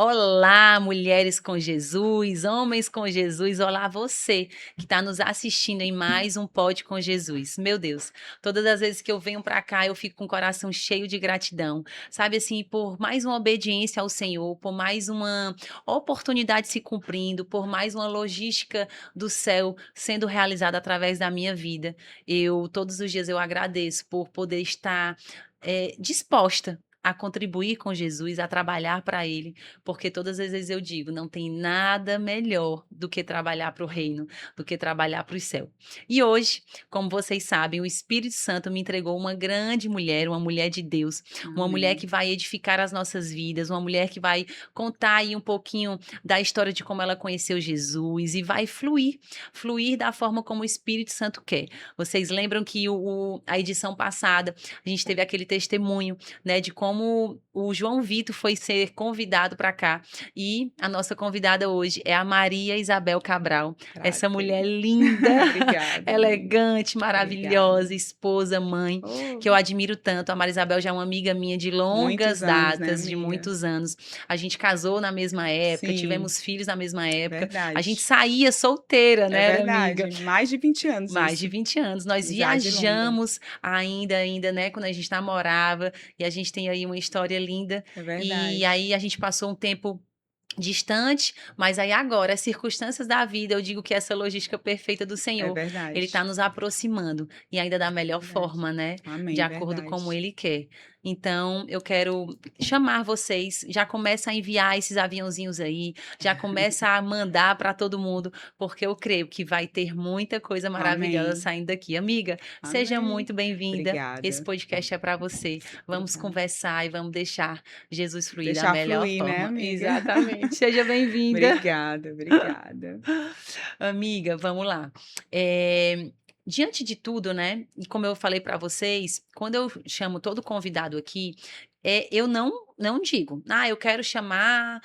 Olá, mulheres com Jesus, homens com Jesus, olá você que está nos assistindo em mais um Pod com Jesus. Meu Deus, todas as vezes que eu venho para cá, eu fico com o coração cheio de gratidão, sabe assim, por mais uma obediência ao Senhor, por mais uma oportunidade se cumprindo, por mais uma logística do céu sendo realizada através da minha vida. Todos os dias eu agradeço por poder estar disposta a contribuir com Jesus, a trabalhar para Ele, porque todas as vezes eu digo, não tem nada melhor do que trabalhar para o reino, do que trabalhar para o céu. E hoje, como vocês sabem, o Espírito Santo me entregou uma grande mulher, uma mulher de Deus, uma mulher Amém. que vai edificar as nossas vidas, uma mulher que vai contar aí um pouquinho da história de como ela conheceu Jesus e vai fluir da forma como o Espírito Santo quer. Vocês lembram que a edição passada a gente teve aquele testemunho, né, de como o João Vitor foi ser convidado para cá. E a nossa convidada hoje é a Maria Isabel Cabral, essa Prazer. mulher linda, Obrigada, amiga. elegante, Obrigada. maravilhosa, esposa, mãe, Oh, que eu admiro tanto. A Maria Isabel já é uma amiga minha de longas muitos anos, né, datas, de amiga? muitos anos. A gente casou na mesma época, Sim, tivemos filhos na mesma época. A gente verdade. saía solteira, É né, era amiga? verdade. Mais de 20 anos Mais de isso. 20 anos. Nós Amizade longa. viajamos ainda, né, quando a gente namorava, e a gente tem aí uma história linda. É E verdade. aí a gente passou um tempo distante, mas aí agora, as circunstâncias da vida, eu digo que essa logística perfeita do É Senhor, ele está verdade. nos aproximando e ainda da É melhor verdade. forma, né? De Amém, acordo como verdade. ele quer. Então, eu quero chamar vocês, já começa a enviar esses aviãozinhos aí, já começa a mandar para todo mundo, porque eu creio que vai ter muita coisa maravilhosa Amém. saindo daqui. Amiga, seja Amém. muito bem-vinda. Esse Obrigada. podcast é para você. Vamos Obrigada. conversar e vamos deixar Jesus fluir da Deixar melhor fluir, né, forma. amiga? Exatamente. Seja bem-vinda. Obrigada, obrigada. Amiga, vamos lá. Diante de tudo, né? E como eu falei para vocês, quando eu chamo todo convidado aqui, eu não digo, eu quero chamar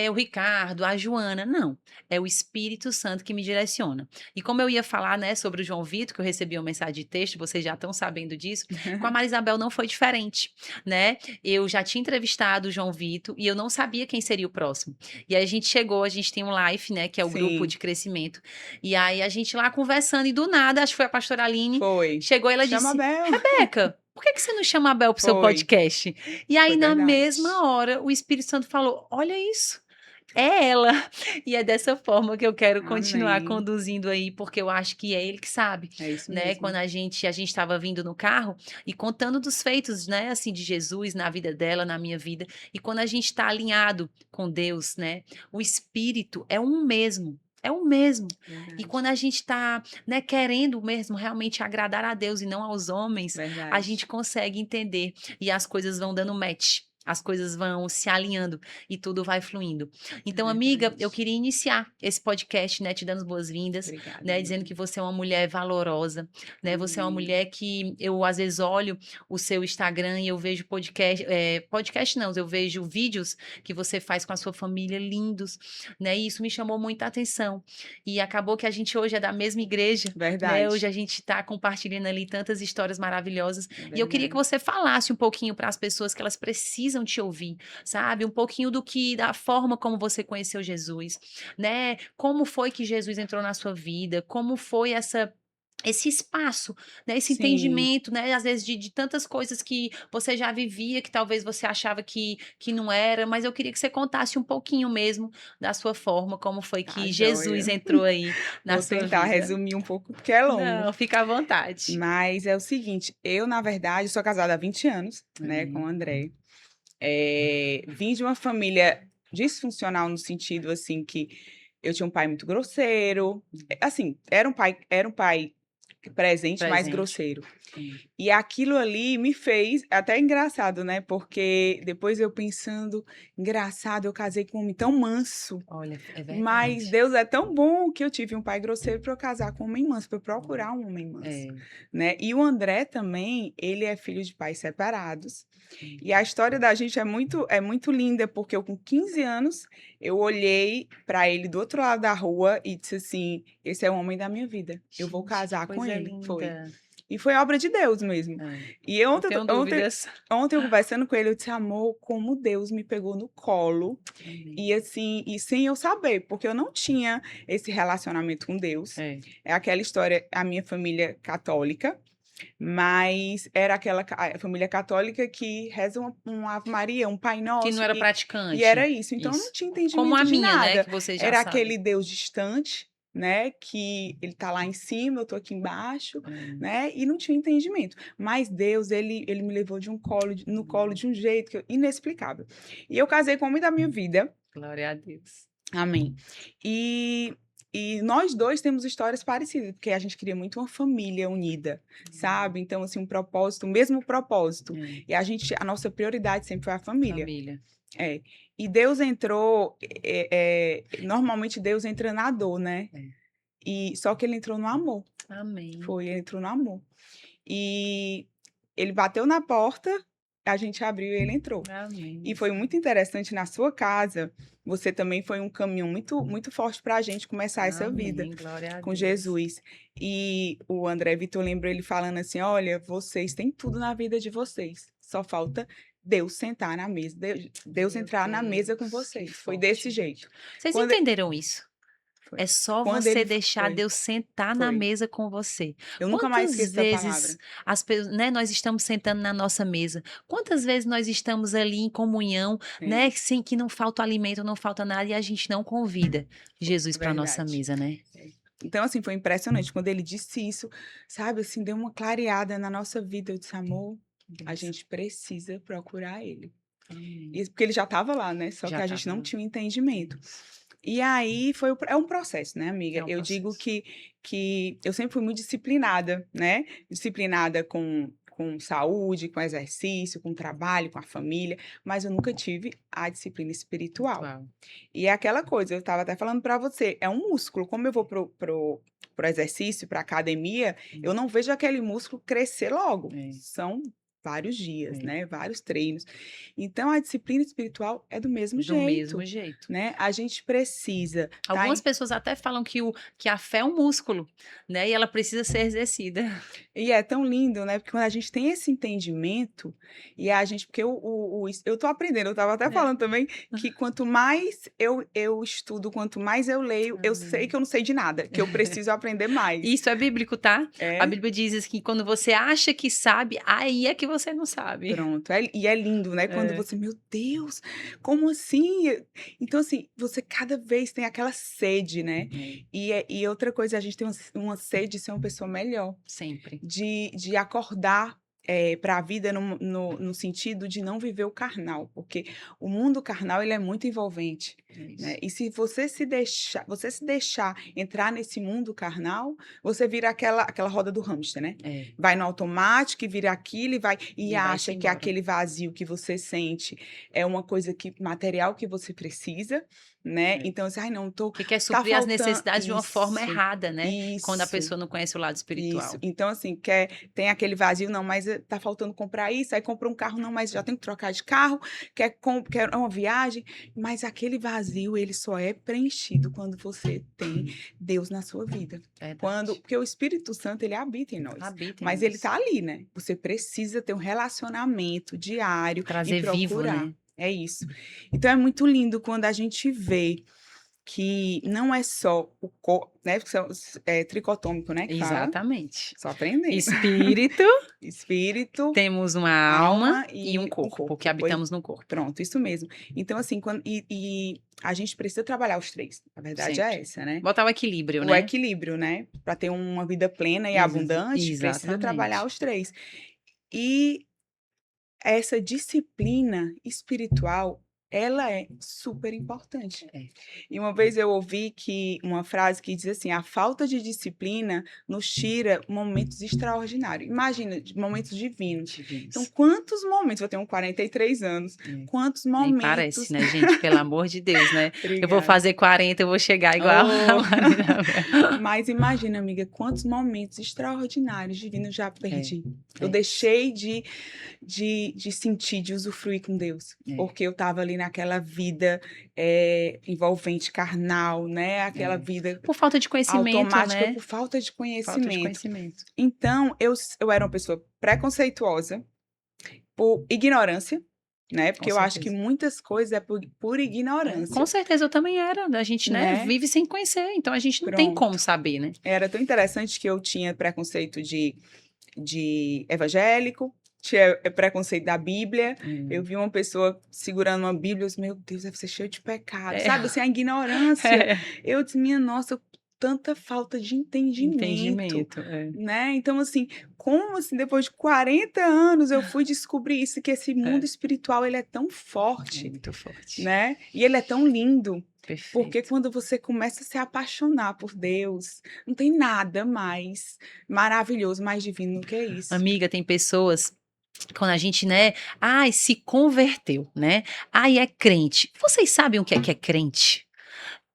o Ricardo, a Joana. Não, é o Espírito Santo que me direciona. E como eu ia falar, né, sobre o João Vitor, que eu recebi uma mensagem de texto, vocês já estão sabendo disso, com a Marisabel não foi diferente, né? Eu já tinha entrevistado o João Vitor e eu não sabia quem seria o próximo. E aí a gente tem um Life, né, que é o grupo Sim, de crescimento. E aí a gente lá conversando e do nada, acho que foi a pastora Aline, foi. chegou e ela Chama a disse: Bel. Rebeca, por que você não chama a Bel pro seu Foi. podcast? E aí, Foi na verdade. mesma hora, o Espírito Santo falou: Olha isso. É ela. E é dessa forma que eu quero continuar Amém. conduzindo aí, porque eu acho que é ele que sabe, É isso né? Quando mesmo. a gente estava vindo no carro e contando dos feitos, né, assim, de Jesus na vida dela, na minha vida, e quando a gente está alinhado com Deus, né, o Espírito é um mesmo. É o mesmo. E quando Verdade. a gente está, né, querendo mesmo realmente agradar a Deus e não aos homens, a gente Verdade. consegue entender e as coisas vão dando match. As coisas vão se alinhando e tudo vai fluindo. É Então, amiga, eu verdade. queria iniciar esse podcast, né, te dando as boas-vindas, Obrigada, né, dizendo amiga. que você é uma mulher valorosa, né, você é uma Amém. mulher que eu às vezes olho o seu Instagram e eu vejo podcast não, eu vejo vídeos que você faz com a sua família lindos, né, e isso me chamou muita atenção. E acabou que a gente hoje é da mesma igreja, né, hoje Verdade. a gente está compartilhando ali tantas histórias maravilhosas É e eu queria que verdade. você falasse um pouquinho para as pessoas que elas precisam te ouvir, sabe? Um pouquinho da forma como você conheceu Jesus, né? Como foi que Jesus entrou na sua vida? Como foi esse espaço, né, esse Sim. entendimento, né, às vezes de tantas coisas que você já vivia, que talvez você achava que não era, mas eu queria que você contasse um pouquinho mesmo da sua forma, como foi Tá que Jesus joia. entrou aí na Vou sua tentar vida. resumir um pouco, porque é longo. Não, fica à vontade. Mas é o seguinte, eu, na verdade, sou casada há 20 anos, né, com o Amém. André. Vim de uma família disfuncional no sentido, assim, que eu tinha um pai muito grosseiro. Assim, era um pai presente, mas Presente. grosseiro. Sim. E aquilo ali me fez, até engraçado, né? Porque depois eu pensando, engraçado, eu casei com um homem tão manso. Olha, é Mas verdade. Deus é tão bom que eu tive um pai grosseiro para eu casar com um homem manso, para eu procurar um homem manso, É. né? E o André também, ele é filho de pais separados. Sim. E a história da gente é muito linda, porque eu com 15 anos, eu olhei para ele do outro lado da rua e disse assim: esse é o homem da minha vida. Eu vou Gente, que casar com coisa ele. Foi. linda. E foi obra de Deus mesmo. E Não tenho dúvidas. ontem eu conversando com ele, eu disse, amor, como Deus me pegou no colo. Amém. E assim, e sem eu saber, porque eu não tinha esse relacionamento com Deus. É aquela história, a minha família católica, mas era aquela a família católica que reza uma Ave Maria, um Pai Nosso. Que não era praticante. E era isso. Então, eu não tinha entendimento Como a de minha, nada. né? Que você já Era sabe. aquele Deus distante, né? Que ele tá lá em cima, eu tô aqui embaixo, né? E não tinha entendimento. Mas Deus, ele me levou no colo de um jeito inexplicável. E eu casei com o homem da minha vida. Glória a Deus. Amém. E nós dois temos histórias parecidas, porque a gente queria muito uma família unida, sabe? Então, assim, um propósito, o mesmo propósito. E a nossa prioridade sempre foi a família. É. E Deus entrou, normalmente Deus entra na dor, né? Só que ele entrou no amor. Amém. Ele entrou no amor. E ele bateu na porta, a gente abriu e ele entrou. Amém. E foi muito interessante na sua casa. Você também foi um caminho muito, muito forte para a gente começar essa vida com Jesus. E o André Vitor lembrou ele falando assim: olha, vocês têm tudo na vida de vocês, só falta Deus sentar na mesa, Deus entrar na mesa com vocês. Foi desse jeito. Vocês entenderam isso? É só você deixar Deus sentar na mesa com você. Eu nunca mais esqueço essa palavra. Né, nós estamos sentando na nossa mesa. Quantas vezes nós estamos ali em comunhão, né, sem que não falta alimento, não falta nada, e a gente não convida Jesus para nossa mesa, né? Então, assim, foi impressionante. Quando ele disse isso, sabe, assim, deu uma clareada na nossa vida. Eu disse, amor, a gente precisa procurar ele. Porque ele já estava lá, né? Só que a gente não tinha um entendimento. E aí é um processo, né, amiga? Eu digo que eu sempre fui muito disciplinada, né? Disciplinada com saúde, com exercício, com trabalho, com a família, mas eu nunca tive a disciplina espiritual. E é aquela coisa, eu estava até falando para você, é um músculo. Como eu vou pro exercício, pra academia, eu não vejo aquele músculo crescer logo. São vários dias, né? Vários treinos. Então, a disciplina espiritual é do mesmo jeito. Né? A gente precisa... Algumas pessoas até falam que a fé é um músculo, né? E ela precisa ser exercida. E é tão lindo, né? Porque quando a gente tem esse entendimento, e a gente... Porque eu tô aprendendo, eu tava até falando também, que quanto mais eu estudo, quanto mais eu leio, eu sei que eu não sei de nada, que eu preciso aprender mais. Isso é bíblico, tá? A Bíblia diz que quando você acha que sabe, aí é que você não sabe. Pronto. E é lindo, né? Quando você, meu Deus, como assim? Então, assim, você cada vez tem aquela sede, né? E outra coisa, a gente tem uma sede de ser uma pessoa melhor. Sempre. De acordar para a vida no sentido de não viver o carnal, porque o mundo carnal ele é muito envolvente, né? E se você se deixar entrar nesse mundo carnal, você vira aquela roda do hamster, né? Vai no automático e vira aquilo e acha que aquele vazio que você sente é uma coisa material que você precisa, né? Então, assim, não tô... Que quer suprir as necessidades de uma forma errada, né? Quando a pessoa não conhece o lado espiritual. Isso. Então, assim, tem aquele vazio, não, mas tá faltando comprar isso, aí compra um carro, não, mas já tem que trocar de carro, quer uma viagem, mas aquele vazio, ele só é preenchido quando você tem Deus na sua vida. Porque o Espírito Santo, ele habita em nós. Mas ele tá ali, né? Você precisa ter um relacionamento diário e procurar. Vivo, né? É isso. Então, é muito lindo quando a gente vê que não é só o corpo, né? É tricotômico, né? Exatamente. Só aprendendo. Espírito. Temos uma alma e um corpo, porque habitamos no corpo. Pronto, isso mesmo. Então, assim, a gente precisa trabalhar os três. A verdade é essa, né? Botar o equilíbrio, né? O equilíbrio, né? Para ter uma vida plena e abundante, precisa trabalhar os três. E essa disciplina espiritual, ela é super importante. E uma vez eu ouvi uma frase que diz assim, a falta de disciplina nos tira momentos extraordinários. Imagina, momentos divinos. Então, quantos momentos, eu tenho 43 anos, quantos momentos... Nem parece, né, gente? Pelo amor de Deus, né? Eu vou fazer 40, eu vou chegar igual a Mas imagina, amiga, quantos momentos extraordinários divinos eu já perdi. Eu deixei de sentir, de usufruir com Deus, porque eu estava ali naquela vida envolvente carnal, né? Aquela É. vida Por falta de conhecimento, automática né? por falta de Falta de conhecimento. conhecimento. Então, eu era uma pessoa preconceituosa por ignorância, né? Com Porque eu acho que certeza. muitas coisas é por É, com ignorância, certeza eu também era. A gente, né, né? vive sem conhecer, então a gente não tem como Pronto. saber, né? Era tão interessante que eu tinha preconceito de evangélico, tinha preconceito da Bíblia. Eu vi uma pessoa segurando uma Bíblia, eu disse, meu Deus, deve ser cheio de pecado, É, sabe? Assim, a ignorância. é, Eu disse, minha nossa, tanta falta de entendimento, entendimento. É, né? Então, assim, como assim, depois de 40 anos eu fui descobrir isso, que esse mundo é, espiritual, ele é tão é forte, muito forte. né? E ele é tão lindo. Porque Perfeito. quando você começa a se apaixonar por Deus, não tem nada mais maravilhoso, mais divino do que isso. Amiga, tem pessoas, quando a gente, né, ai, se converteu, né? Ai, é crente. Vocês sabem o que é crente?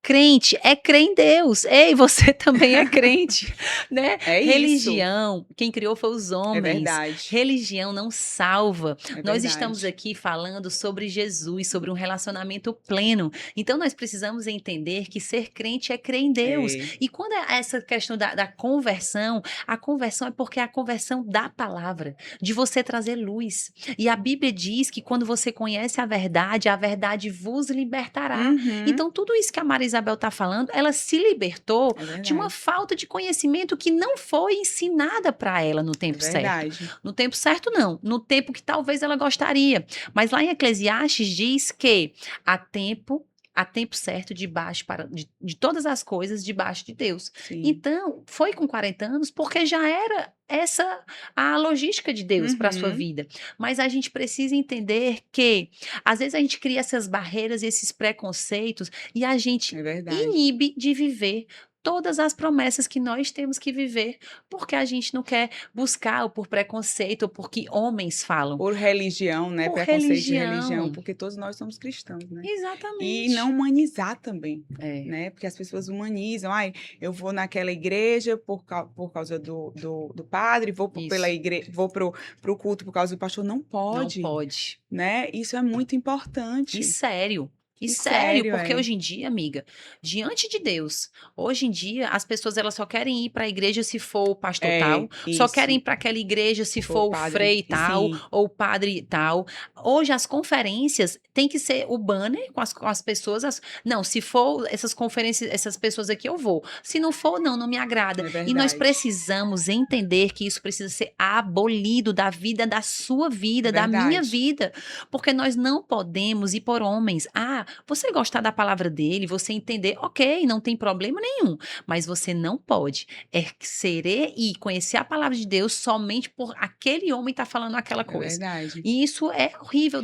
Crente é crer em Deus. Ei, você também é crente, né? É isso, Religião, quem criou foi os é homens. verdade, Religião não salva. é Nós estamos verdade. aqui falando sobre Jesus, sobre um relacionamento pleno. Então nós precisamos entender que ser crente é crer em Deus. É, E quando é essa questão da conversão, a conversão é porque é a conversão da palavra, de você trazer luz. E a Bíblia diz que quando você conhece a verdade vos libertará. uhum, Então, tudo isso que a Maria Isabel está falando, ela se libertou é de uma verdade, falta de conhecimento que não foi ensinada para ela no é tempo certo. verdade. No tempo certo, não. No tempo que talvez ela gostaria. Mas lá em Eclesiastes diz que há tempo. Há tempo certo de todas as coisas debaixo de Deus. Sim, Então, foi com 40 anos porque já era essa a logística de Deus para a sua uhum, vida. Mas a gente precisa entender que às vezes a gente cria essas barreiras e esses preconceitos e a gente é verdade. inibe de viver todas as promessas que nós temos que viver, porque a gente não quer buscar ou por preconceito ou porque homens falam, Por religião, né? por Preconceito de religião, religião. porque todos nós somos cristãos, né? E não Exatamente. humanizar também, É, né? Porque as pessoas humanizam. Ai, eu vou naquela igreja por causa do padre, isso. vou pro culto por causa do pastor. Não Não pode, pode. né? Isso é muito E importante. sério. E E sério, sério, porque é. hoje em dia, amiga, diante de Deus, hoje em dia as pessoas elas só querem ir para a igreja se for o pastor tal, É, só querem isso. ir para aquela igreja se Se for for o padre, frei e tal sim, ou o padre tal. Hoje as conferências tem que ser o banner com as pessoas. Não, se for essas conferências, essas pessoas aqui eu vou. Se não for, não, não me agrada. é E nós verdade. precisamos entender que isso precisa ser abolido da vida, da sua É vida, da minha verdade. vida. Porque nós não podemos ir por homens. Ah, você gostar da palavra dele, você entender, ok, não tem problema nenhum. Mas você não pode querer e conhecer a palavra de Deus somente por aquele homem estar falando aquela É coisa. verdade. E isso é horrível.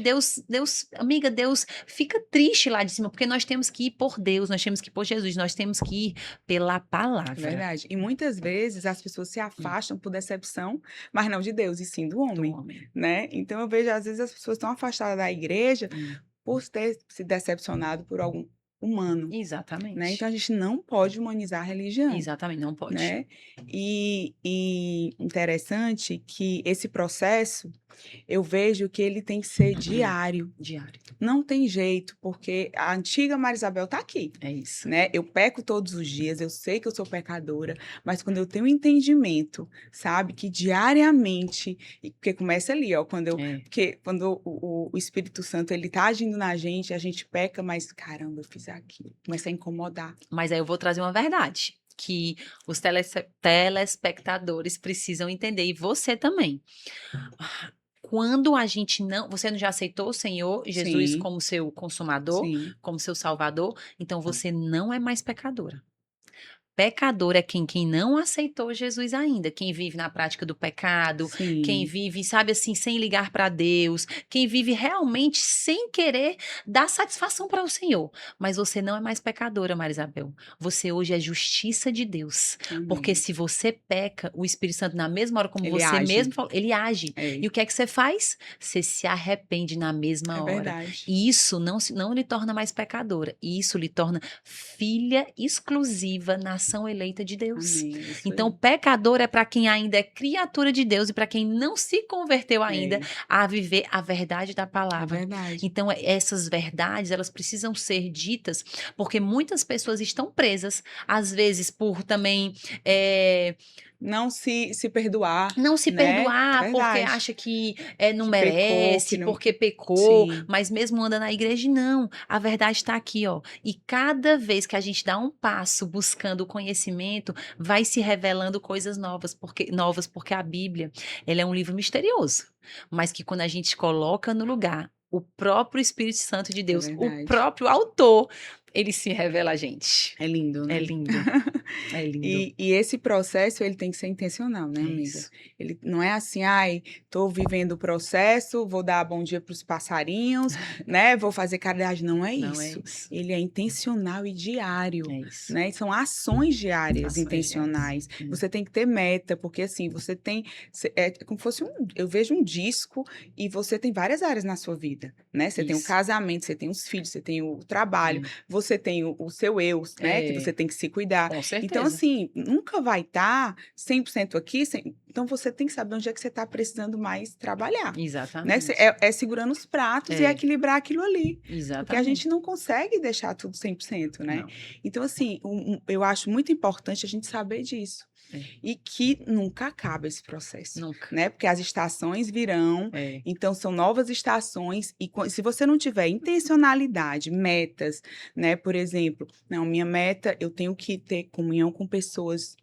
Amiga, Deus fica triste lá de cima, porque nós temos que ir por Deus, nós temos que ir por Jesus, nós temos que ir pela É palavra verdade. E muitas vezes as pessoas se afastam por decepção, mas não de Deus, e sim do do homem, homem. né? Então eu vejo às vezes as pessoas estão afastadas da igreja Hum, por ter se decepcionado por algum humano, né? Exatamente. Então a gente não pode humanizar a religião, Exatamente, não pode. né? E interessante que esse processo eu vejo que ele tem que ser diário. Diário. Não tem jeito, porque a antiga Maria Isabel está aqui, É isso. né? Eu peco todos os dias, eu sei que eu sou pecadora, mas quando eu tenho entendimento, sabe, que diariamente, porque começa ali, ó, É. porque quando o Espírito Santo ele tá agindo na gente, a gente peca, mas caramba, eu fiz aquilo, começa a incomodar. Mas aí eu vou trazer uma verdade. Que os telespectadores precisam entender, e você também. Quando a gente não. Você não já aceitou o Senhor Jesus Sim, como seu consumador, sim, como seu salvador, então você não é mais pecadora. Pecador é quem não aceitou Jesus ainda, quem vive na prática do pecado, quem sim, vive, sabe assim, sem ligar para Deus, quem vive realmente sem querer dar satisfação para o Senhor. Mas você não é mais pecadora, Marisabel. Você hoje é justiça de Deus. Porque amém. se você peca, o Espírito Santo, na mesma hora como Ele você mesmo age, falou, ele age. é, E o que é que você faz? Você se arrepende na é mesma hora. verdade, E isso não lhe torna mais pecadora. E isso lhe torna filha exclusiva na geração eleita de Deus. Amém. Isso Então, o aí. pecador é para quem ainda é criatura de Deus e para quem não se converteu ainda É, a viver a verdade da é palavra. verdade. Então, essas verdades, elas precisam ser ditas, porque muitas pessoas estão presas, às vezes por também Não se perdoar, não se né? É perdoar, porque verdade. acha que não Que pecou, merece, que não. porque pecou, Sim, mas mesmo anda na igreja, não. A verdade está aqui, ó. E cada vez que a gente dá um passo buscando o conhecimento, vai se revelando coisas novas, porque a Bíblia, ela é um livro misterioso, mas que quando a gente coloca no lugar o próprio Espírito Santo de é Deus, o verdade. próprio autor, ele se revela a gente. É lindo, É né? lindo, é lindo. E esse processo, ele tem que ser intencional, né, É amiga? isso. Ele não é assim, ai, tô vivendo o processo, vou dar bom dia para os passarinhos, né? Vou fazer caridade. Não é Não é isso. isso. Ele é intencional e diário, É isso. né? São ações diárias Ações diárias. intencionais. Você tem que ter meta, porque assim, você tem. É como se fosse um. Eu vejo um disco e você tem várias áreas na sua vida, né? Você tem o Isso. casamento, você tem os filhos, você tem o trabalho, É. você tem o seu eu, né? Que você É, tem que se cuidar. com Então, certeza. assim, nunca vai estar 100% aqui, então você tem que saber onde é que você está precisando mais trabalhar, né? Exatamente. É segurando os pratos e É, equilibrar aquilo ali, porque a gente exatamente. não consegue deixar tudo 100%, né? Não. Então, assim, eu acho muito importante a gente saber disso É, e que nunca acaba esse processo, nunca. né? Porque as estações virão, É, então são novas estações e se você não tiver intencionalidade, metas, né? Por exemplo, não, minha meta, eu tenho que ter comunhão com pessoas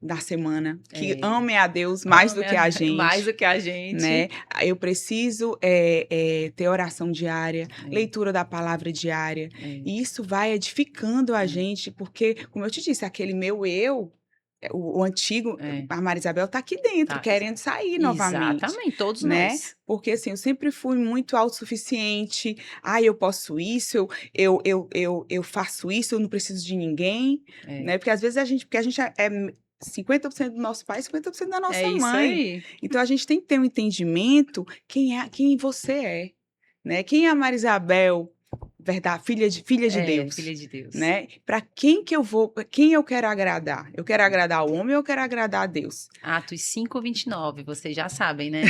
da semana que é. amem a Deus mais do Ame que a mais gente, do que a né? gente. Eu preciso ter oração diária, É, leitura da palavra diária, é, e isso vai edificando a é, gente, porque, como eu te disse, aquele meu eu, o antigo, é. a Maria Isabel está aqui dentro, Tá. querendo sair novamente, Exatamente, todos né? nós. Porque assim, eu sempre fui muito autossuficiente. Ah, eu posso isso, eu faço isso, eu não preciso de ninguém, É. né? Porque às vezes porque a gente é 50% do nosso pai, 50% da É nossa isso mãe. aí. Então a gente tem que ter um entendimento quem você é, né? Quem é a Maria Isabel, verdade, filha de É, Deus, filha de Deus. né? Para quem eu quero agradar? Eu quero agradar o homem ou eu quero agradar a Deus? Atos 5:29, vocês já sabem, né?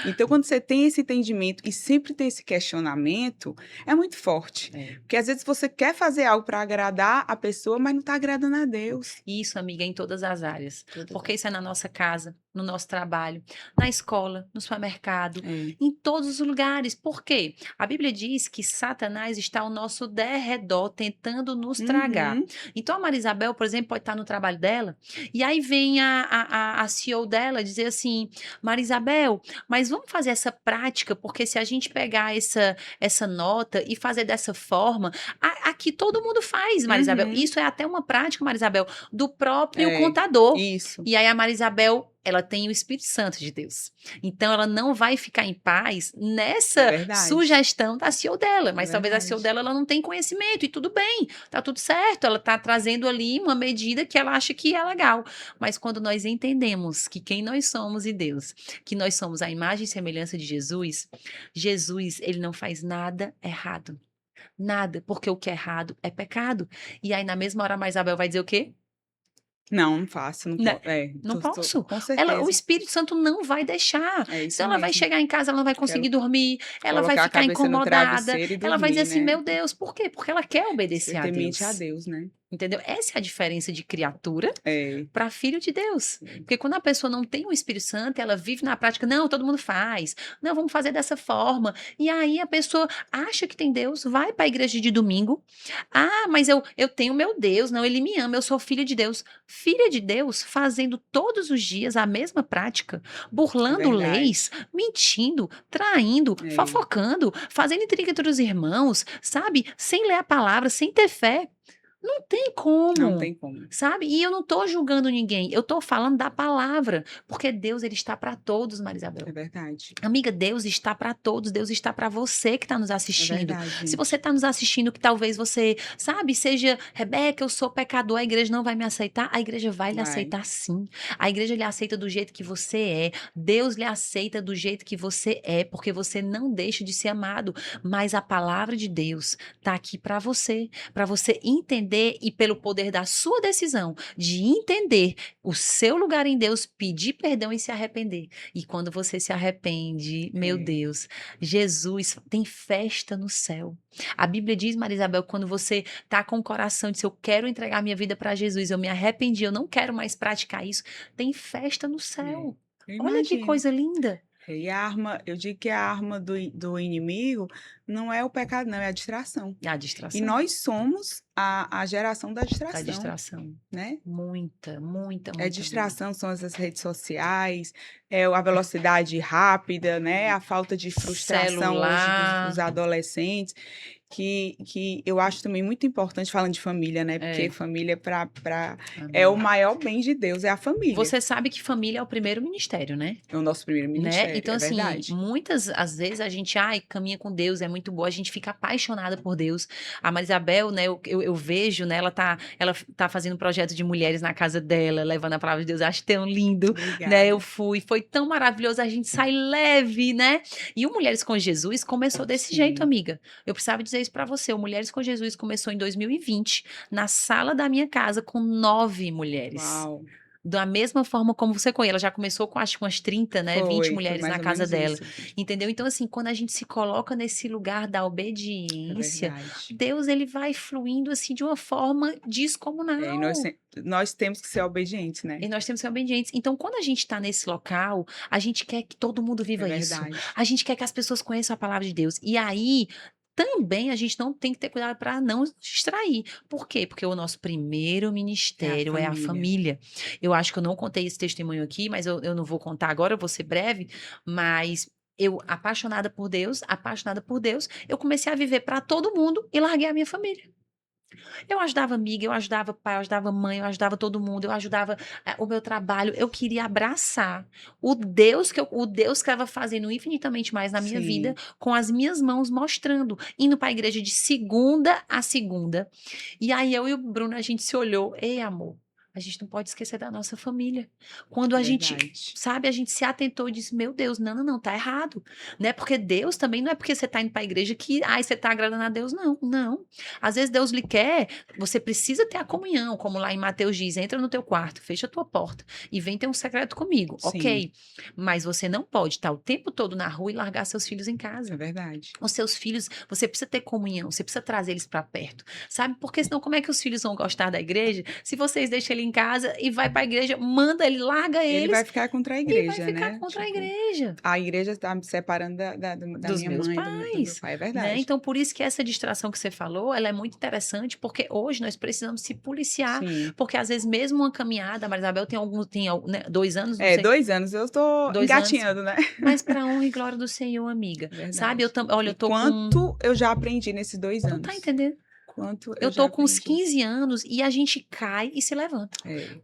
Então, quando você tem esse entendimento e sempre tem esse questionamento, é muito forte. É. Porque às vezes você quer fazer algo para agradar a pessoa, mas não está agradando a Deus. Isso, amiga, em todas as áreas. Todas Porque as- isso é na nossa casa, no nosso trabalho, na escola, no supermercado, É. em todos os lugares. Por quê? A Bíblia diz que Satanás está ao nosso derredor tentando nos tragar. Uhum, Então a Maria Isabel, por exemplo, pode estar no trabalho dela, e aí vem a CEO dela dizer assim: Maria Isabel, mas vamos fazer essa prática, porque se a gente pegar essa nota e fazer dessa forma, aqui todo mundo faz, Maria Isabel. uhum. Isso é até uma prática, Maria Isabel, do próprio É, contador. isso. E aí a Maria Isabel, ela tem o Espírito Santo de Deus. Então ela não vai ficar em paz É nessa verdade. sugestão da CEO dela, É mas talvez a CEO verdade. dela ela não tem conhecimento e tudo bem, tá tudo certo, ela tá trazendo ali uma medida que ela acha que é legal. Mas quando nós entendemos que quem nós somos em Deus, que nós somos a imagem e semelhança de Jesus, Jesus, ele não faz nada errado. Nada, porque o que é errado é pecado. E aí, na mesma hora, a Isabel vai dizer o quê? Não, não faço, não Né? posso. É, Não posso. com O certeza. Espírito Santo não vai deixar. É Então, isso ela vai mesmo. chegar em casa, ela não vai conseguir Quero dormir, ela vai colocar a ficar cabeça no incomodada, travesseiro e ela vai dizer dormir, assim: né? meu Deus, por quê? Porque ela quer obedecer a Ser temente a Deus. Deus, né? Entendeu? Essa é a diferença de criatura É, para filho de Deus. Porque quando a pessoa não tem o Espírito Santo, ela vive na prática, não, todo mundo faz, não, vamos fazer dessa forma. E aí a pessoa acha que tem Deus, vai para a igreja de domingo. Ah, mas eu tenho meu Deus, não, ele me ama, eu sou filha de Deus. Filha de Deus fazendo todos os dias a mesma prática, é burlando leis, verdade. mentindo, traindo, É, fofocando, fazendo intriga entre os irmãos, sabe? Sem ler a palavra, sem ter fé. Não tem não como, tem como. sabe? E eu não tô julgando ninguém, eu tô falando da palavra, porque Deus ele está para todos, Marisabel. É verdade. Amiga, Deus está para todos, Deus está para você que está nos É assistindo. verdade, Se você gente. está nos assistindo, que talvez você, sabe, seja, Rebeca, eu sou pecador, a igreja não vai me aceitar, a igreja vai lhe Vai. aceitar sim. A igreja lhe aceita do jeito que você é, Deus lhe aceita do jeito que você é, porque você não deixa de ser amado, mas a palavra de Deus está aqui para você entender arrepender e pelo poder da sua decisão de entender o seu lugar em Deus, pedir perdão e se arrepender. E quando você se arrepende, meu É. Deus, Jesus tem festa no céu. A Bíblia diz, Maria Isabel, quando você tá com o coração de eu quero entregar minha vida para Jesus, eu me arrependi, eu não quero mais praticar isso, tem festa no céu. Eu Olha que imagino. coisa linda. E a arma, eu digo que a arma do inimigo não é o pecado, não, é a distração. A E distração. nós somos a geração da A distração, distração. né? Muita, muita, É muita. distração, são as redes sociais, a velocidade rápida, né? A falta de frustração hoje Celular. dos adolescentes, que eu acho também muito importante, falando de família, né? Porque É. família é o maior bem de Deus, é a família. Você sabe que família é o primeiro ministério, né? É o nosso primeiro ministério, Então, é assim, verdade. muitas às vezes a gente caminha com Deus, é muito boa, a gente fica apaixonada por Deus. A Marisabel, né, eu vejo, né, ela tá fazendo um projeto de mulheres na casa dela, levando a palavra de Deus, acho tão lindo, Obrigada. né? Eu fui, foi tão maravilhoso, a gente sai leve, né? E o Mulheres com Jesus começou desse Sim. jeito, amiga. Eu precisava dizer isso pra você, o Mulheres com Jesus começou em 2020, na sala da minha casa, com 9 mulheres. Uau. Da mesma forma como você conhece, ela já começou com acho que umas 30, né? 20 mulheres mais na ou casa menos dela. isso. Entendeu? Então, assim, quando a gente se coloca nesse lugar da É obediência, verdade. Deus, ele vai fluindo assim de uma forma descomunal. E nós temos que ser obedientes, né? E nós temos que ser obedientes. Então, quando a gente está nesse local, a gente quer que todo mundo viva É isso. verdade. A gente quer que as pessoas conheçam a palavra de Deus. E aí, também a gente não tem que ter cuidado para não distrair. Por quê? Porque o nosso primeiro ministério é a família. Eu acho que eu não contei esse testemunho aqui, mas eu não vou contar agora, eu vou ser breve, mas eu, apaixonada por Deus, eu comecei a viver para todo mundo e larguei a minha família. Eu ajudava amiga, eu ajudava pai, eu ajudava mãe, eu ajudava todo mundo, eu ajudava o meu trabalho. Eu queria abraçar o Deus que estava fazendo infinitamente mais na minha vida, com as minhas mãos mostrando, indo para a igreja de segunda a segunda. E aí eu e o Bruno, a gente se olhou, ei, amor, a gente não pode esquecer da nossa família. Quando a gente, sabe, a gente se atentou e disse, meu Deus, não, tá errado. Né? Porque Deus também não é porque você tá indo para a igreja que, você tá agradando a Deus, não. Às vezes Deus lhe quer, você precisa ter a comunhão, como lá em Mateus diz, entra no teu quarto, fecha a tua porta e vem ter um secreto comigo. Sim. Ok, mas você não pode estar o tempo todo na rua e largar seus filhos em casa. É verdade. Os seus filhos, você precisa ter comunhão, você precisa trazer eles para perto, sabe? Porque senão como é que os filhos vão gostar da igreja se vocês deixam ele em casa e vai para a igreja, manda ele, larga eles. Ele vai ficar contra a igreja, né? Ele vai ficar contra a igreja. A igreja está me separando da dos minha meus mãe, pais. do meu pai, é verdade. Né? Então, por isso que essa distração que você falou, ela é muito interessante, porque hoje nós precisamos se policiar, porque às vezes mesmo uma caminhada, a Marisabel tem né, 2 anos, não sei. 2 anos, eu estou engatinhando, né? Mas para honra e glória do Senhor, amiga. Verdade. Sabe, olha, eu tô quanto eu já aprendi nesses 2 anos. Não tá entendendo? Quanto eu tô com uns 15 anos e a gente cai e se levanta.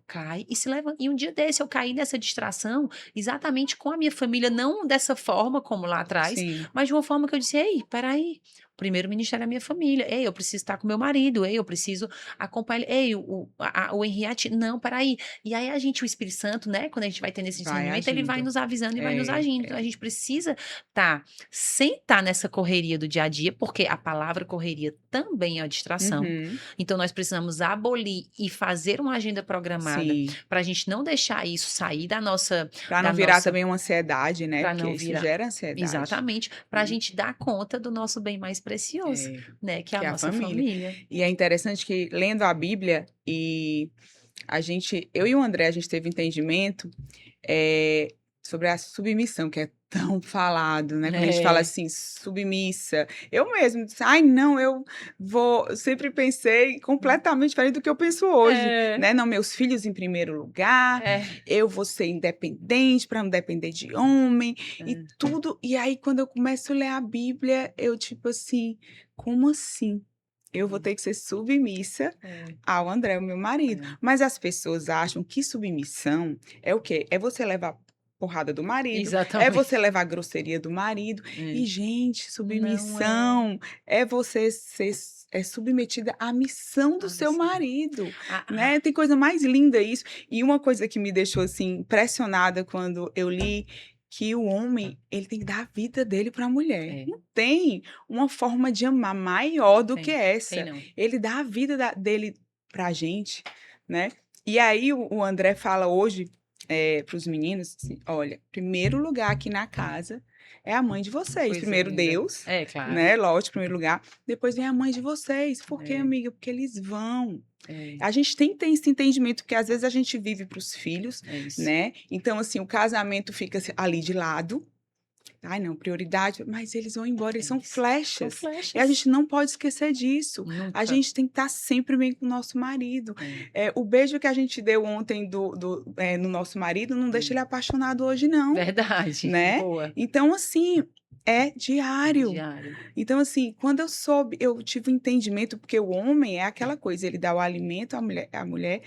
Cai e se levanta. E um dia desse eu caí nessa distração exatamente com a minha família, não dessa forma como lá atrás, mas de uma forma que eu disse, ei, peraí, o primeiro ministério é a minha família, ei, eu preciso estar com meu marido, ei, eu preciso acompanhar, ei, o Henriette, não, peraí. E aí o Espírito Santo, né, quando a gente vai tendo esse discernimento, ele vai nos avisando e vai nos agindo. Então a gente precisa sem estar nessa correria do dia a dia, porque a palavra correria também é a distração. Então nós precisamos abolir e fazer uma agenda programada para a gente não deixar isso sair da nossa... Para não virar também uma ansiedade, né? Pra porque não isso gera ansiedade. Exatamente. Para a gente dar conta do nosso bem mais precioso, né? Que é a nossa família. E é interessante que, lendo a Bíblia, eu e o André, a gente teve entendimento sobre a submissão, que é tão falado, né? Quando a gente fala assim, submissa. Eu mesmo disse, não, eu sempre pensei completamente diferente do que eu penso hoje, né? Não, meus filhos em primeiro lugar, eu vou ser independente para não depender de homem e tudo. E aí, quando eu começo a ler a Bíblia, eu tipo assim, como assim? Eu vou ter que ser submissa ao André, o meu marido. Mas as pessoas acham que submissão é o quê? É você levar porrada do marido, Exatamente. É você levar a grosseria do marido. E, gente, submissão é você ser submetida à missão do seu marido, né? Tem coisa mais linda isso. E uma coisa que me deixou, assim, impressionada quando eu li que o homem, ele tem que dar a vida dele para a mulher. É. Não tem uma forma de amar maior do que Tem essa. não. Ele dá a vida dele para a gente, né? E aí o André fala hoje para os meninos, assim, olha, primeiro lugar aqui na casa é a mãe de vocês. Coisa Primeiro linda. Deus, É, claro. né? Lógico, primeiro lugar. Depois vem a mãe de vocês. Por quê, É. amiga? Porque eles vão. É, A gente tem que ter esse entendimento, porque às vezes a gente vive para os filhos, é isso. né? Então, assim, o casamento fica ali de lado. Ai, não, prioridade, mas eles vão embora, eles É são isso. flechas. São flechas. E a gente não pode esquecer disso. A Nunca. gente tem que estar sempre bem com o nosso marido. É. O beijo que a gente deu ontem no nosso marido não deixa ele apaixonado hoje, não, Verdade. né? Boa. Então, assim, é diário. Diário. Então, assim, quando eu tive um entendimento, porque o homem é aquela coisa, ele dá o alimento, a mulher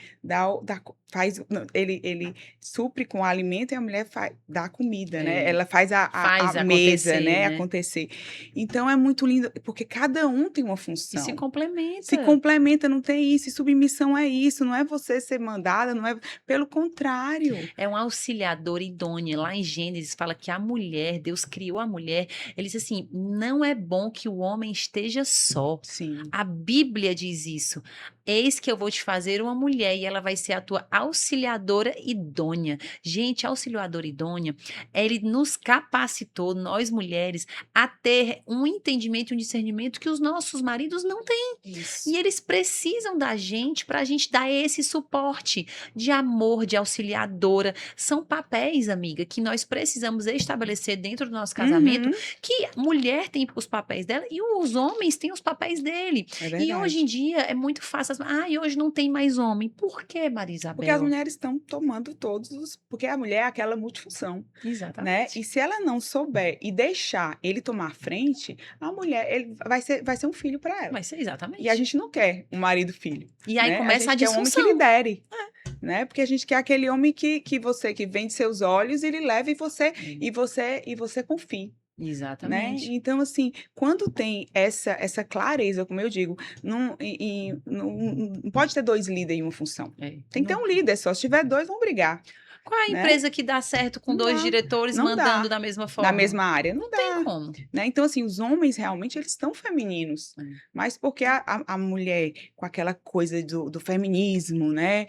faz, não, ele supre com o alimento e a mulher dá a comida, né? É. Ela faz Faz a mesa, acontecer, né? né? Acontecer. Então, é muito lindo, porque cada um tem uma E se função. complementa. Se complementa, não tem isso. E submissão é isso, não é você ser mandada, não é. Pelo contrário. É um auxiliador idôneo. Lá em Gênesis fala que a mulher, Deus criou a mulher. Ele diz assim: não é bom que o homem esteja só. Sim. A Bíblia diz isso. Eis que eu vou te fazer uma mulher e ela vai ser a tua auxiliadora idônea. Gente, auxiliadora idônea, ele nos capacitou, nós mulheres, a ter um entendimento e um discernimento que os nossos maridos não têm. Isso. E eles precisam da gente para a gente dar esse suporte de amor, de auxiliadora. São papéis, amiga, que nós precisamos estabelecer dentro do nosso casamento, que mulher tem os papéis dela e os homens têm os papéis dele. É verdade. E hoje em dia é muito fácil. E hoje não tem mais homem. Por quê, Maria Isabel? Porque as mulheres estão tomando todos os. Porque a mulher é aquela multifunção. Né? Exatamente. E se ela não souber e deixar ele tomar a frente, a mulher ele vai ser um filho para ela. Vai ser exatamente. E a gente não quer um marido filho. E aí né? começa a gente quer um homem que disfunção. lidere. Né? Porque a gente quer aquele homem que vende seus olhos, ele leva e você confie. Exatamente. Né? Então, assim, quando tem essa clareza, como eu digo, não pode ter dois líderes em uma função. Tem que ter um líder só. Se tiver dois, vão brigar. Qual é a né? empresa que dá certo com Não dois dá. diretores Não mandando dá. da mesma forma? Na mesma área. Não dá. tem como. Né? Então, assim, os homens realmente eles estão femininos. Mas porque a mulher, com aquela coisa do feminismo, né?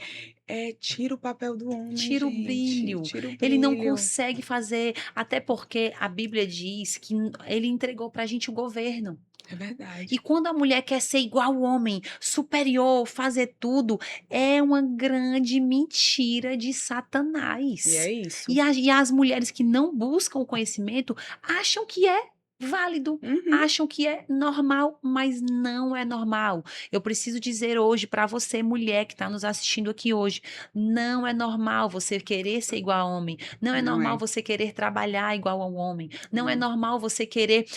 Tira o papel do homem. Tira o gente. brilho. Tira o brilho. Ele não consegue fazer, até porque a Bíblia diz que ele entregou pra gente o governo. É verdade. E quando a mulher quer ser igual ao homem, superior, fazer tudo, é uma grande mentira de Satanás. E é isso. E as mulheres que não buscam o conhecimento acham que é válido, acham que é normal, mas não é normal. Eu preciso dizer hoje para você, mulher que está nos assistindo aqui hoje, não é normal você querer ser igual ao homem, não é normal você querer trabalhar igual ao homem, não é normal você querer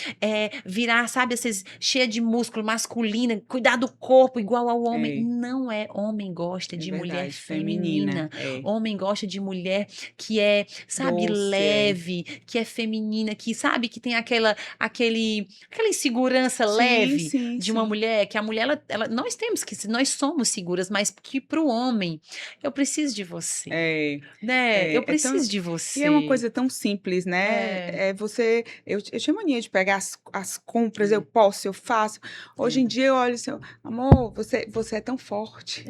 virar, sabe, cheia de músculo, masculina, cuidar do corpo igual ao homem. Não é. Homem gosta de mulher feminina. Homem gosta de mulher que é, sabe, doce, leve, que é feminina, que sabe, que tem aquela insegurança leve de uma mulher, que a mulher, nós somos seguras, mas que pro homem, eu preciso de você. Eu preciso de você. E é uma coisa tão simples, né? Eu tinha mania de pegar as compras, eu faço. Hoje em dia eu olho assim, amor, você é tão forte.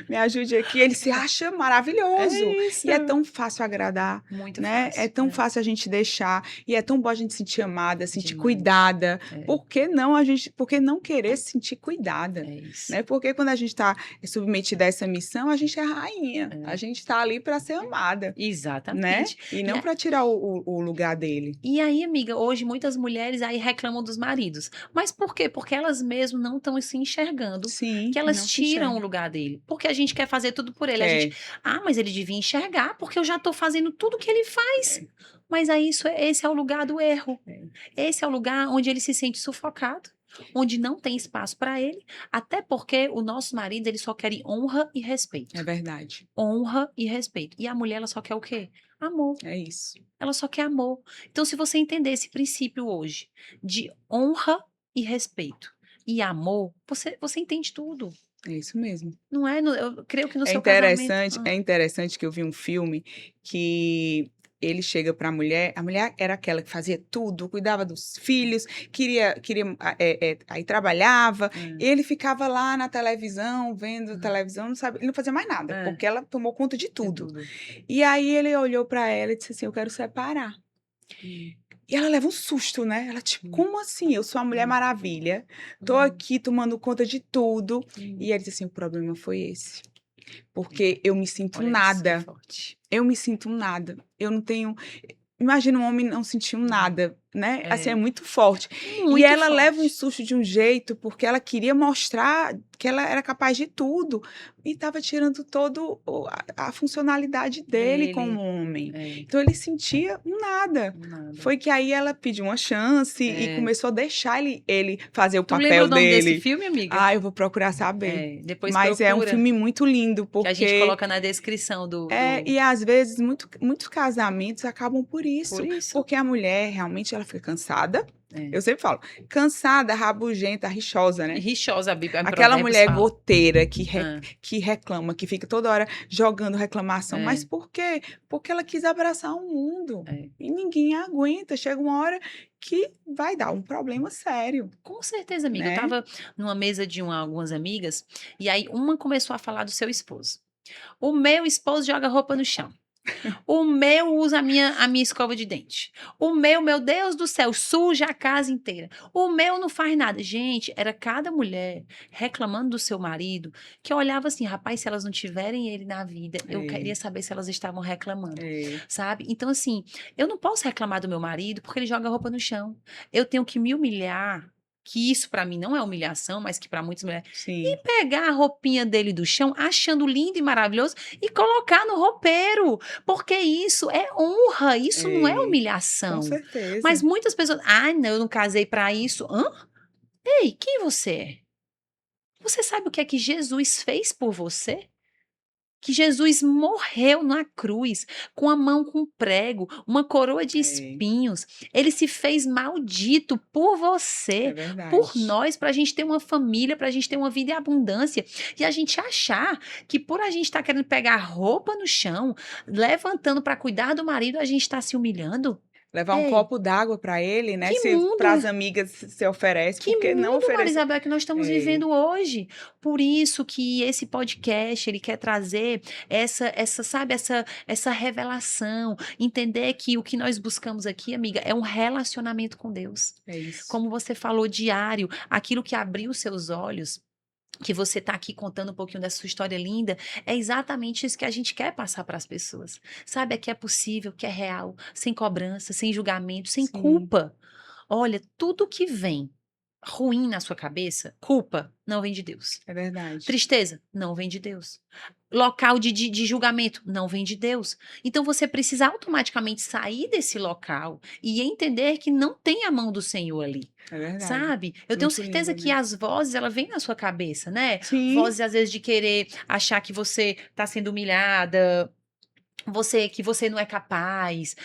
Me ajude aqui. Ele se acha maravilhoso. E é tão fácil agradar. Muito né? fácil. É tão fácil a gente deixar. E é tão bom a gente se sentir amada, sentir cuidada. Por que não querer se sentir cuidada? Né? Porque quando a gente está submetida a essa missão, a gente é rainha. A gente está ali para ser amada. Exatamente. Né? E não para tirar o lugar dele. E aí, amiga, hoje muitas mulheres aí reclamam dos maridos. Mas por quê? Porque elas mesmo não estão se enxergando. Sim, que elas tiram o lugar dele. Porque a gente quer fazer tudo por ele. A gente, mas ele devia enxergar, porque eu já estou fazendo tudo que ele faz. Mas aí esse é o lugar do erro. Esse é o lugar onde ele se sente sufocado, onde não tem espaço para ele, até porque o nosso marido, ele só quer honra e respeito. É verdade. Honra e respeito. E a mulher, ela só quer o quê? Amor. É isso. Ela só quer amor. Então, se você entender esse princípio hoje de honra e respeito e amor, você entende tudo. É isso mesmo. Não é? Eu creio que no seu casamento... É interessante que eu vi um filme que ele chega para a mulher era aquela que fazia tudo, cuidava dos filhos, queria aí trabalhava, ele ficava lá na televisão, vendo televisão, não sabe, ele não fazia mais nada, porque ela tomou conta de tudo. E aí ele olhou para ela e disse assim, eu quero separar. E ela leva um susto, né? Ela, tipo, como assim? Eu sou a Mulher Maravilha, tô aqui tomando conta de tudo. E ele disse assim, o problema foi esse. Porque eu me sinto Olha, isso é nada. forte. Eu me sinto nada. Eu não tenho... Imagina um homem não sentir nada, né? Assim, é muito forte. E Muito ela leva um forte. susto de um jeito, porque ela queria mostrar que ela era capaz de tudo. E estava tirando todo a funcionalidade dele como homem. Então, ele sentia nada. Foi que aí ela pediu uma chance e começou a deixar ele fazer o Tu lembra papel o nome desse dele. filme, amiga? Ah, eu vou procurar saber. Depois Mas é um procura, filme muito lindo, que porque... a gente coloca na descrição do... E às vezes muitos casamentos acabam por isso. Por isso. Porque a mulher realmente ela fica cansada. Eu sempre falo, cansada, rabugenta, rixosa, né? Rixosa, a Bíblia. Aquela mulher fala. goteira que reclama, que fica toda hora jogando reclamação. Mas por quê? Porque ela quis abraçar o mundo. E ninguém aguenta. Chega uma hora que vai dar um problema sério. Com certeza, amiga. Né? Eu tava numa mesa de algumas amigas, e aí uma começou a falar do seu esposo. O meu esposo joga roupa no chão. O meu usa a minha escova de dente. O meu Deus do céu, suja a casa inteira. O meu não faz nada. Gente, era cada mulher reclamando do seu marido que eu olhava assim, rapaz, se elas não tiverem ele na vida, eu queria saber se elas estavam reclamando, sabe? Então, assim, eu não posso reclamar do meu marido porque ele joga roupa no chão. Eu tenho que me humilhar. Que isso pra mim não é humilhação, mas que pra muitas mulheres. E pegar a roupinha dele do chão, achando lindo e maravilhoso, e colocar no roupeiro. Porque isso é honra, isso não é humilhação. Com certeza. Mas muitas pessoas, não, eu não casei pra isso. Hã? Ei, quem você é? Você sabe o que é que Jesus fez por você? Que Jesus morreu na cruz, com a mão com prego, uma coroa de espinhos. Ele se fez maldito por você, por nós, para a gente ter uma família, para a gente ter uma vida em abundância. E a gente achar que por a gente estar querendo pegar roupa no chão, levantando para cuidar do marido, a gente está se humilhando. Levar um copo d'água para ele, né? Para as amigas se oferece, porque não oferece. Marisabel, que nós estamos vivendo hoje. Por isso que esse podcast, ele quer trazer essa revelação, entender que o que nós buscamos aqui, amiga, é um relacionamento com Deus. É isso. Como você falou, diário, aquilo que abriu os seus olhos, que você está aqui contando um pouquinho da sua história linda, é exatamente isso que a gente quer passar para as pessoas. Sabe, é que é possível, que é real, sem cobrança, sem julgamento, sem culpa. Olha, tudo que vem ruim na sua cabeça, culpa, não vem de Deus. É verdade. Tristeza, não vem de Deus. Local de julgamento, não vem de Deus. Então você precisa automaticamente sair desse local e entender que não tem a mão do Senhor ali. É verdade. Sabe? Eu tenho certeza que as vozes, ela vem na sua cabeça, né? Sim. Vozes, às vezes, de querer achar que você está sendo humilhada, que você não é capaz,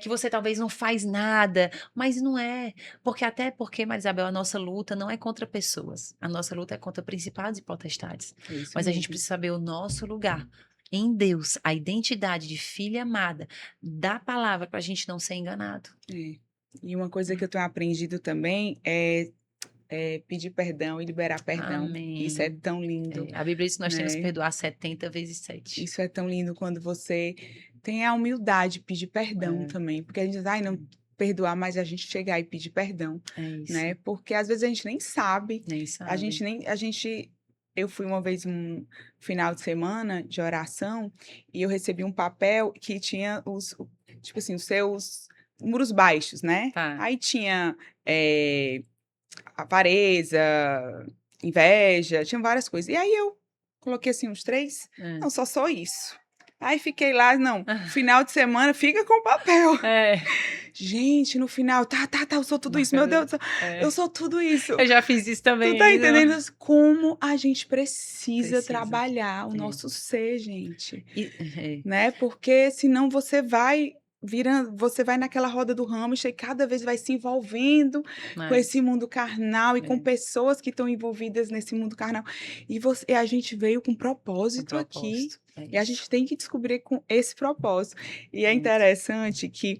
que você talvez não faz nada, mas não é. Até porque, Marisabel, a nossa luta não é contra pessoas. A nossa luta é contra principados e potestades. Mas a gente precisa saber o nosso lugar em Deus, a identidade de filha amada da palavra para a gente não ser enganado. E uma coisa que eu tenho aprendido também é pedir perdão e liberar perdão. Amém. Isso é tão lindo. A Bíblia diz que nós temos que perdoar 70 vezes 7. Isso é tão lindo quando você tem a humildade de pedir perdão também. Porque a gente diz, não perdoar, mas a gente chegar e pedir perdão. Né? Porque às vezes a gente nem sabe. Eu fui uma vez um final de semana de oração e eu recebi um papel que tinha os seus muros baixos, né? Aí tinha avareza, inveja, tinha várias coisas. E aí eu coloquei assim uns 3, não, só sou isso. Aí fiquei lá, final de semana, fica com o papel. Gente, no final, eu sou tudo isso, meu Deus do céu, eu sou tudo isso. Eu já fiz isso também. Tu tá entendendo como a gente precisa trabalhar o nosso ser, gente. Né? Porque senão você vai virando, você vai naquela roda do hamster e cada vez vai se envolvendo com esse Mas, mundo carnal e com é, pessoas que estão envolvidas nesse mundo carnal. E a gente veio com com propósito aqui, propósito. É e a gente isso. tem que descobrir com esse propósito. E é Muito. interessante que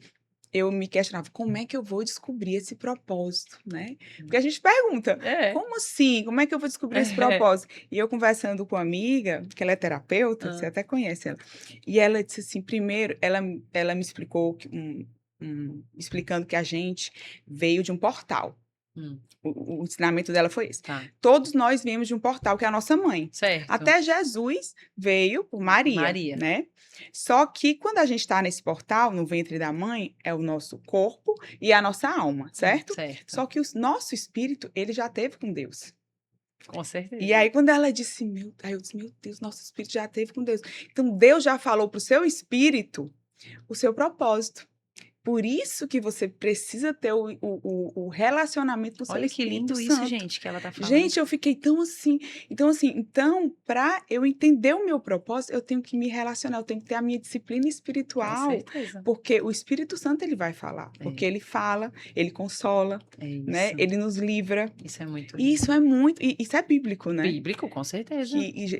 eu me questionava, como é que eu vou descobrir esse propósito, né? Porque Hum. a gente pergunta, É. como assim? Como é que eu vou descobrir esse É. propósito? E eu conversando com uma amiga, que ela é terapeuta, você Hã. até conhece ela, e ela disse assim, primeiro, ela me explicou explicando que a gente veio de um portal. Hum. O ensinamento dela foi esse. Tá. Todos nós viemos de um portal que é a nossa mãe. Certo. Até Jesus veio por Maria, Maria. né? Só que quando a gente está nesse portal, no ventre da mãe, é o nosso corpo e a nossa alma, certo? Certo. Só que o nosso espírito, ele já teve com Deus. Com E certeza. aí, quando ela disse, aí eu disse, meu Deus, nosso espírito já teve com Deus. Então, Deus já falou para o seu espírito o seu propósito. Por isso que você precisa ter o relacionamento com o seu Olha que Espírito lindo isso, Santo. gente, que ela tá falando. Gente, eu fiquei tão assim. Então, assim, então, para eu entender o meu propósito, eu tenho que me relacionar, eu tenho que ter a minha disciplina Com espiritual, certeza. porque o Espírito Santo ele vai falar, porque É, ele fala, ele consola, é né? isso. Ele nos livra. Isso é muito E isso lindo. é muito, isso é bíblico, né? Bíblico, com certeza.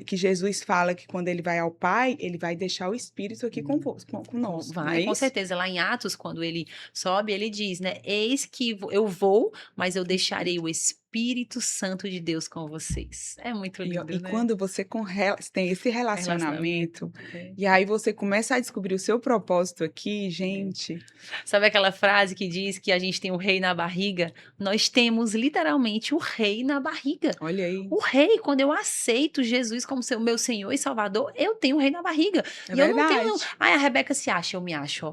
Que Jesus fala que quando ele vai ao Pai, ele vai deixar o Espírito aqui Hum. conosco, não é Com isso? certeza. Lá em Atos, quando ele sobe, ele diz, né? Eis que eu vou, mas eu deixarei o Espírito Santo de Deus com vocês. É muito E lindo, né? quando você tem esse Relacionamento. relacionamento, É. e aí você começa a descobrir o seu propósito aqui, gente. Sabe aquela frase que diz que a gente tem o rei na barriga? Nós temos literalmente o rei na barriga. Olha aí, O rei, quando eu aceito Jesus como meu Senhor e Salvador, eu tenho o rei na barriga. é E eu não tenho. verdade. Ai, a Rebeca se acha, eu me acho, ó.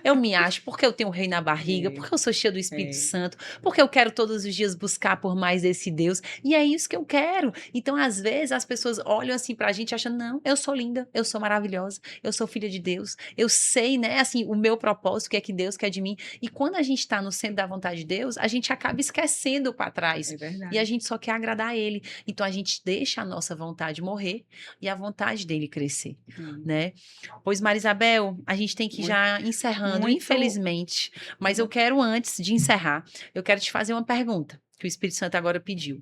Eu me acho porque eu tenho o rei na barriga, É, porque eu sou cheia do Espírito é, Santo, porque eu quero todos os dias buscar por mais desse Deus. E é isso que eu quero. Então, às vezes, as pessoas olham assim pra gente achando, não, eu sou linda, eu sou maravilhosa, eu sou filha de Deus, eu sei, né, assim, o meu propósito, o que é que Deus quer de mim. E quando a gente tá no centro da vontade de Deus, a gente acaba esquecendo para trás. é E a verdade. gente só quer agradar a Ele. Então a gente deixa a nossa vontade morrer e a vontade dele crescer, Hum, né? Pois, Marisabel, a gente tem que ir Muito, já encerrando, muito, infelizmente, mas eu quero, antes de encerrar, eu quero te fazer uma pergunta que o Espírito Santo agora pediu.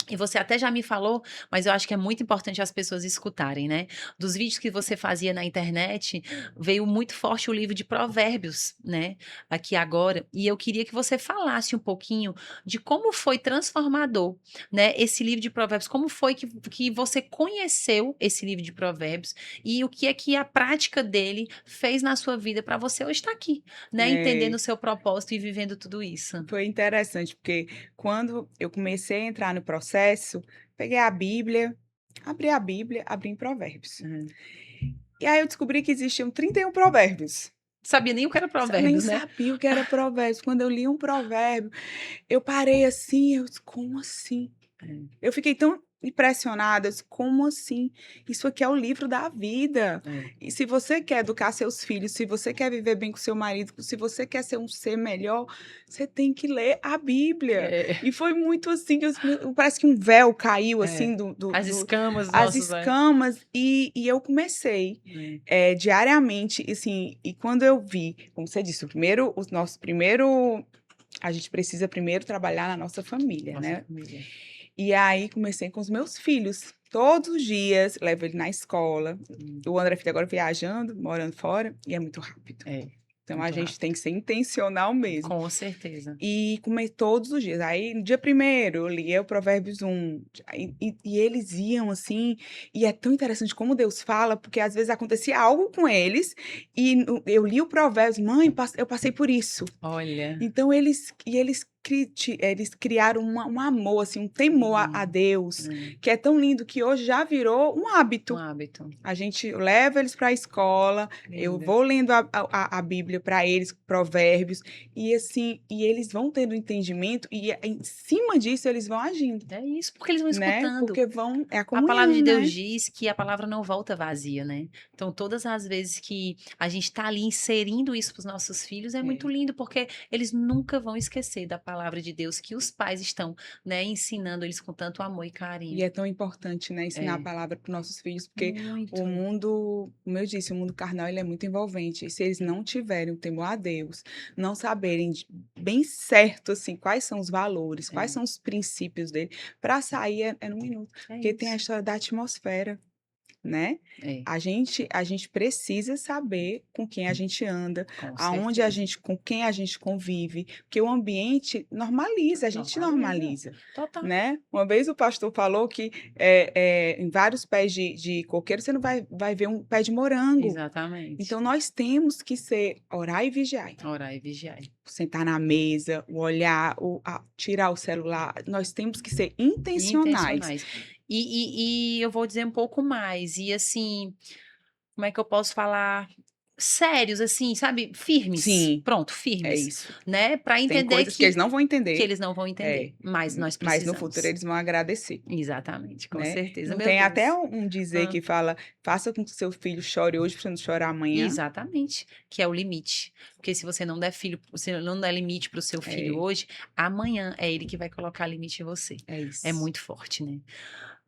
E você até já me falou, mas eu acho que é muito importante as pessoas escutarem, né? Dos vídeos que você fazia na internet, veio muito forte o livro de Provérbios, né? Aqui agora. E eu queria que você falasse um pouquinho de como foi transformador, né? Esse livro de Provérbios, como foi que você conheceu esse livro de Provérbios e o que é que a prática dele fez na sua vida para você hoje estar aqui, né? Entendendo é, o seu propósito e vivendo tudo isso. foi interessante, porque quando eu comecei a entrar no processo, peguei a Bíblia, abri em Provérbios. Uhum. E aí eu descobri que existiam 31 provérbios. Sabia nem o que era Nem Provérbios, né? sabia o que era provérbios. Quando eu li um provérbio, eu parei assim, eu disse, como assim? Eu fiquei tão impressionada, eu disse, como assim? Isso aqui é o livro da vida. É. E se você quer educar seus filhos, se você quer viver bem com seu marido, se você quer ser um ser melhor, você tem que ler a Bíblia. É, E foi muito assim, parece que um véu caiu é. assim As escamas as nossas, né? escamas, e eu comecei diariamente, assim, e quando eu vi, como você disse, a gente precisa primeiro trabalhar na nossa família, Nossa né? família. E aí comecei com os meus filhos. Todos os dias levo ele na escola. Hum. O André fica agora viajando, morando fora, e é muito rápido. É, Então a muito gente tem rápido. que ser intencional mesmo. Com certeza. E comer todos os dias. Aí, no dia primeiro, eu lia o Provérbios 1. E eles iam assim. E é tão interessante como Deus fala, porque às vezes acontecia algo com eles, e eu li o Provérbios, mãe, eu passei por isso. Olha. Então eles criaram um amor, assim, um temor a Deus, que é tão lindo que hoje já virou um Um hábito. hábito. A gente leva eles para a escola, eu Lindo. vou lendo a Bíblia para eles, Provérbios, e assim, e eles vão tendo entendimento, e em cima disso eles vão agindo, É isso, porque eles vão né? escutando. Porque é a A palavra comunhão, de Deus né? diz que a palavra não volta vazia, né? Então, todas as vezes que a gente está ali inserindo isso para os nossos filhos, é muito É, lindo, porque eles nunca vão esquecer da palavra de Deus que os pais estão, né, ensinando eles com tanto amor e E carinho. é tão importante, né, ensinar a É, palavra para os nossos filhos, porque o muito. mundo, como eu disse, o mundo carnal ele é muito envolvente. E se eles não tiverem o temor a Deus, não saberem bem certo assim quais são os valores, quais É, são os princípios dele, para sair é no minuto. é Porque tem a isso. história da atmosfera, né? É, A gente precisa saber com quem a gente anda, com aonde a certeza. gente, com quem a gente convive, porque o ambiente normaliza, a gente Normaliza. normaliza, Total. né? Uma vez o pastor falou que em vários pés de coqueiro você não vai ver um pé de morango. Exatamente. Então nós temos que ser orar e vigiar. Orar e vigiar. Sentar na mesa, o olhar, tirar o celular, nós temos que ser E intencionais. intencionais. E eu vou dizer um pouco mais. E assim, como é que eu posso falar? Sérios, assim, sabe? Firmes. Sim, Pronto, é firmes. isso. Né? Para Tem entender coisas que eles que, não vão que entender, eles não vão é, entender. Mas nós mas no futuro precisamos. eles vão agradecer, Exatamente, com né? certeza. Não Meu tem até Deus. um dizer Hã. que fala, faça com que seu filho chore hoje para não chorar amanhã. Exatamente, que é o limite. Porque se você não der filho, se não der limite para o seu filho É, hoje, amanhã é ele que vai colocar limite em você. é É isso. muito forte, né?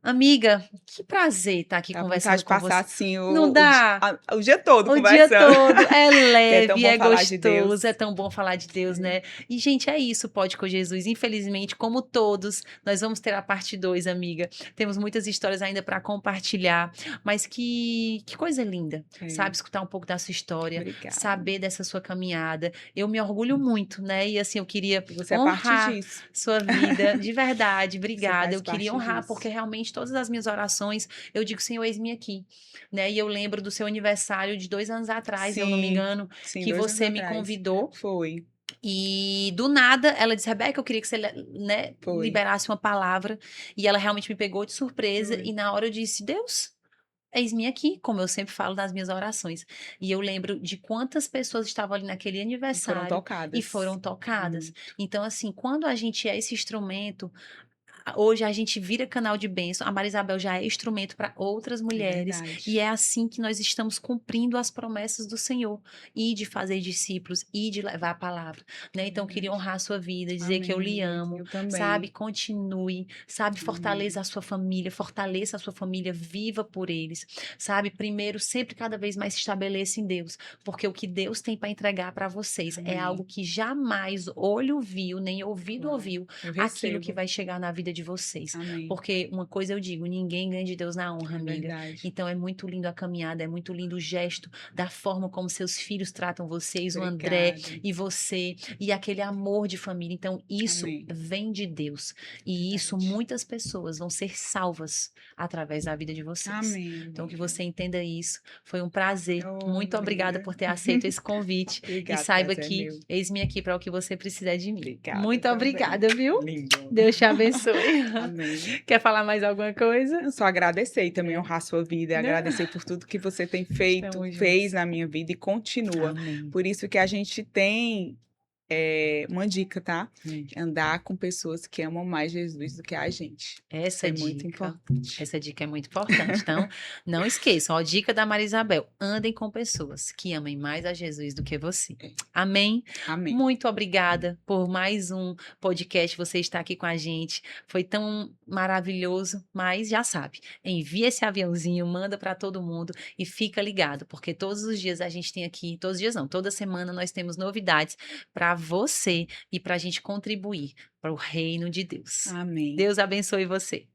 Amiga, que prazer estar aqui Dá vontade conversando de com passar você. assim Não dá? o dia todo O dia conversando. todo é Que é tão leve, bom é falar de gostoso, é Deus. tão bom falar de Deus, É, né? E, gente, é isso, Pode com Jesus. Infelizmente, como todos, nós vamos ter a parte 2, amiga. Temos muitas histórias ainda para compartilhar, mas que coisa linda, é. sabe? Escutar um pouco da sua história, Obrigada. saber dessa sua caminhada. Eu me orgulho muito, né? E assim, eu queria E você é parte honrar disso. sua vida, de verdade, Você obrigada. faz Eu queria parte honrar, disso. porque realmente todas as minhas orações, eu digo, Senhor, eis-me aqui, né? E eu lembro do seu aniversário de 2 anos atrás, se eu não me Sim, engano, sim, que 2 anos você me atrás. convidou Foi, e do nada ela disse, Rebeca, eu queria que você, né, foi, liberasse uma palavra e ela realmente me pegou de surpresa foi. e na hora eu disse, Deus, eis-me aqui, como eu sempre falo nas minhas orações. E eu lembro de quantas pessoas estavam ali naquele E foram aniversário e tocadas. foram tocadas. Muito. Então, assim, quando a gente é esse instrumento, hoje a gente vira canal de bênção. A Maria Isabel já é instrumento para outras É mulheres. E verdade. é assim que nós estamos cumprindo as promessas do Senhor. E de fazer discípulos e de levar a palavra. É Né? Então, eu queria verdade. honrar a sua vida, dizer que eu Amém, lhe amiga. amo. Eu Sabe? também. Continue. Sabe? Amém. Fortaleça a sua família. Fortaleça a sua família. Viva por eles. Sabe? Primeiro, sempre cada vez mais se estabeleça em Deus. Porque o que Deus tem para entregar para vocês é algo Amém. que jamais olho viu, nem ouvido Uau. ouviu Eu aquilo que recebo. vai chegar na vida de vocês. Amém. Porque uma coisa eu digo, ninguém ganha de Deus na honra, É amiga. verdade. Então é muito lindo a caminhada, é muito lindo o gesto da forma como seus filhos tratam vocês, o André Obrigada. e você, e aquele amor de família. Então isso Amém. vem de Deus. E isso Verdade. muitas pessoas vão ser salvas através da vida de vocês. Amém, Então que amiga. você entenda isso. Foi um prazer. Oh, Muito obrigada amiga. por ter aceito esse convite e Obrigada, saiba prazer é que meu. eis-me aqui para o que você precisar de mim. Obrigada Muito também. obrigada, viu? Lindo. Deus te abençoe. Amém. Quer falar mais alguma coisa? Eu só agradecer e também É. honrar sua vida, Não. agradecer por tudo que você tem feito, Estamos fez juntos. na minha vida e continua. Amém. Por isso que a gente tem uma dica, tá? Hum. Andar com pessoas que amam mais Jesus do que a gente. Isso Essa é muito dica, importante. essa dica é muito importante. Então, não esqueçam, ó, dica da Maria Isabel: andem com pessoas que amem mais a Jesus do que você. É. Amém? Amém. Muito obrigada por mais um podcast. Você estar aqui com a gente. Foi tão maravilhoso, mas já sabe, envia esse aviãozinho, manda para todo mundo e fica ligado, porque todos os dias a gente tem aqui, todos os dias não, toda semana nós temos novidades para você e para a gente contribuir para o reino de Deus. Amém. Deus abençoe você.